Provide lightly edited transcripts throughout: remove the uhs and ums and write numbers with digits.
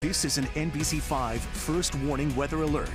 This is an NBC5 first warning weather alert.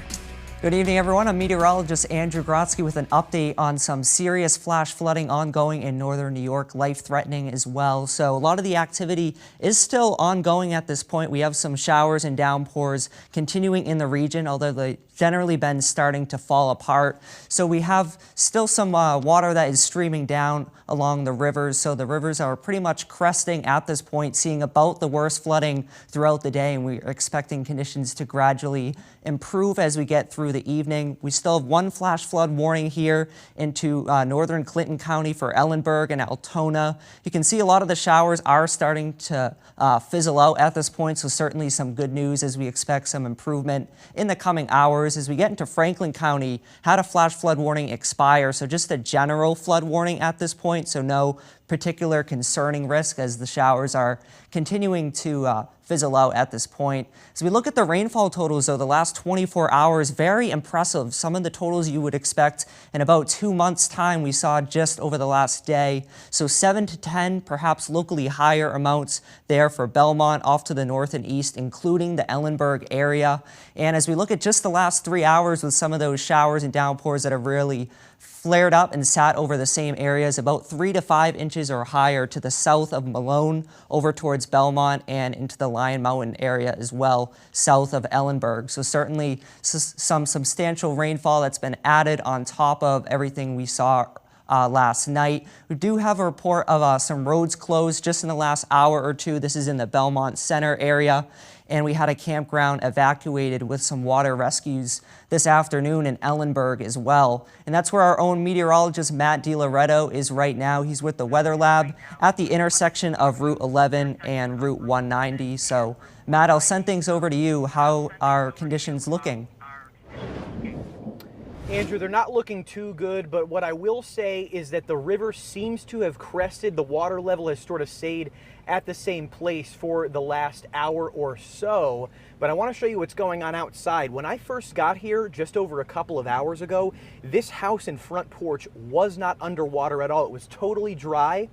Good evening, everyone. I'm meteorologist Andrew Grotsky with an update on some serious flash flooding ongoing in northern New York, life-threatening as well. So a lot of the activity is still ongoing at this point. We have some showers and downpours continuing in the region, although they've generally been starting to fall apart. So we have still some water that is streaming down along the rivers. So the rivers are pretty much cresting at this point, seeing about the worst flooding throughout the day, and we're expecting conditions to gradually improve as we get through the evening. We still have one flash flood warning here into northern Clinton County for Ellenburg and Altona. You can see a lot of the showers are starting to fizzle out at this point, so certainly some good news as we expect some improvement in the coming hours. As we get into Franklin County, had a flash flood warning expire, so just a general flood warning at this point, so no particular concerning risk as the showers are continuing to fizzle out at this point. As we look at the rainfall totals, though, the last 24 hours, very impressive. Some of the totals you would expect in about 2 months' time we saw just over the last day. So 7 to 10, perhaps locally higher amounts there for Belmont off to the north and east, including the Ellenburg area. And as we look at just the last 3 hours with some of those showers and downpours that have really flared up and sat over the same areas, about 3 to 5 inches or higher to the south of Malone, over towards Belmont and into the Lion Mountain area as well, south of Ellenburg. So certainly some substantial rainfall that's been added on top of everything we saw last night. We do have a report of some roads closed just in the last hour or two. This is in the Belmont Center area. And we had a campground evacuated with some water rescues this afternoon in Ellenburg as well. And that's where our own meteorologist Matt DiLoretto is right now. He's with the Weather Lab at the intersection of Route 11 and Route 190. So Matt, I'll send things over to you. How are conditions looking? Andrew, they're not looking too good, but what I will say is that the river seems to have crested. The water level has sort of stayed at the same place for the last hour or so. But I want to show you what's going on outside. When I first got here just over a couple of hours ago, this house and front porch was not underwater at all. It was totally dry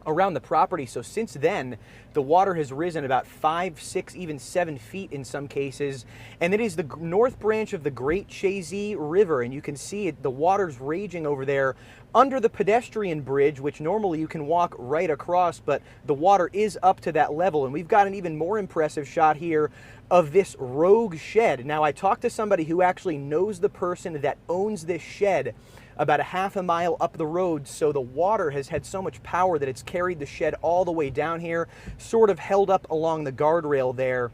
around the property. So since then, the water has risen about 5, 6, even 7 feet in some cases. And it is the north branch of the Great Chazy River. And you can see it, the water's raging over there under the pedestrian bridge, which normally you can walk right across, but the water is up to that level. And we've got an even more impressive shot here of this rogue shed. Now, I talked to somebody who actually knows the person that owns this shed about a half a mile up the road, so the water has had so much power that it's carried the shed all the way down here, sort of held up along the guardrail there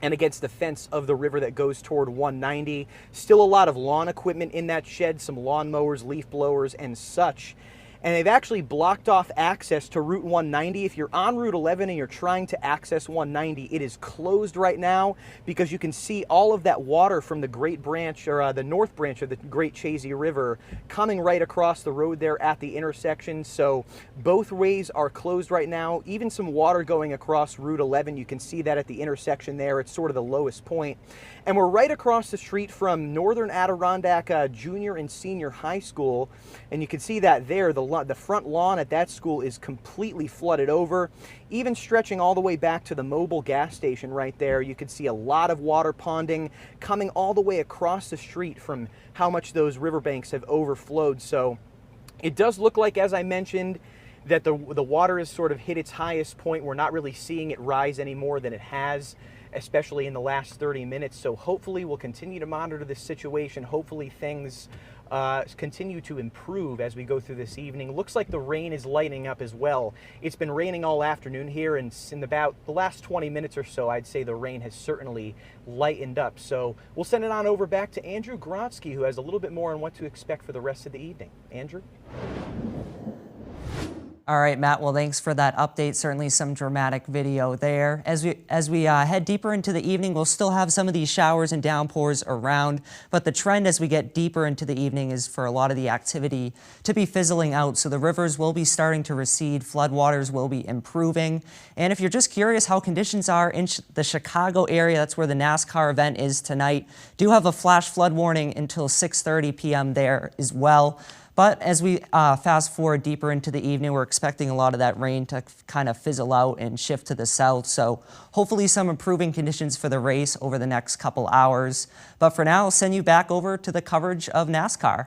and against the fence of the river that goes toward 190. Still a lot of lawn equipment in that shed, some lawn mowers, leaf blowers, and such. And they've actually blocked off access to Route 190. If you're on Route 11 and you're trying to access 190, it is closed right now because you can see all of that water from the Great Branch, or the north branch of the Great Chazy River, coming right across the road there at the intersection. So both ways are closed right now. Even some water going across Route 11. You can see that at the intersection there. It's sort of the lowest point. And we're right across the street from Northern Adirondack Junior and Senior High School. And you can see that there, the front lawn at that school is completely flooded over, even stretching all the way back to the Mobil gas station right there. You can see a lot of water ponding coming all the way across the street from how much those riverbanks have overflowed. So it does look like, as I mentioned, that the water has sort of hit its highest point. We're not really seeing it rise any more than it has, especially in the last 30 minutes. So hopefully we'll continue to monitor this situation. Hopefully things continue to improve as we go through this evening. Looks like the rain is lightening up as well. It's been raining all afternoon here, and in about the last 20 minutes or so, I'd say the rain has certainly lightened up. So we'll send it on over back to Andrew Grotsky, who has a little bit more on what to expect for the rest of the evening. Andrew? All right, Matt, well, thanks for that update. Certainly some dramatic video there. As we head deeper into the evening, we'll still have some of these showers and downpours around, but the trend as we get deeper into the evening is for a lot of the activity to be fizzling out. So the rivers will be starting to recede, floodwaters will be improving. And if you're just curious how conditions are in the Chicago area, that's where the NASCAR event is tonight, do have a flash flood warning until 6:30 p.m. there as well. But as we fast forward deeper into the evening, we're expecting a lot of that rain to kind of fizzle out and shift to the south. So hopefully some improving conditions for the race over the next couple hours. But for now, I'll send you back over to the coverage of NASCAR.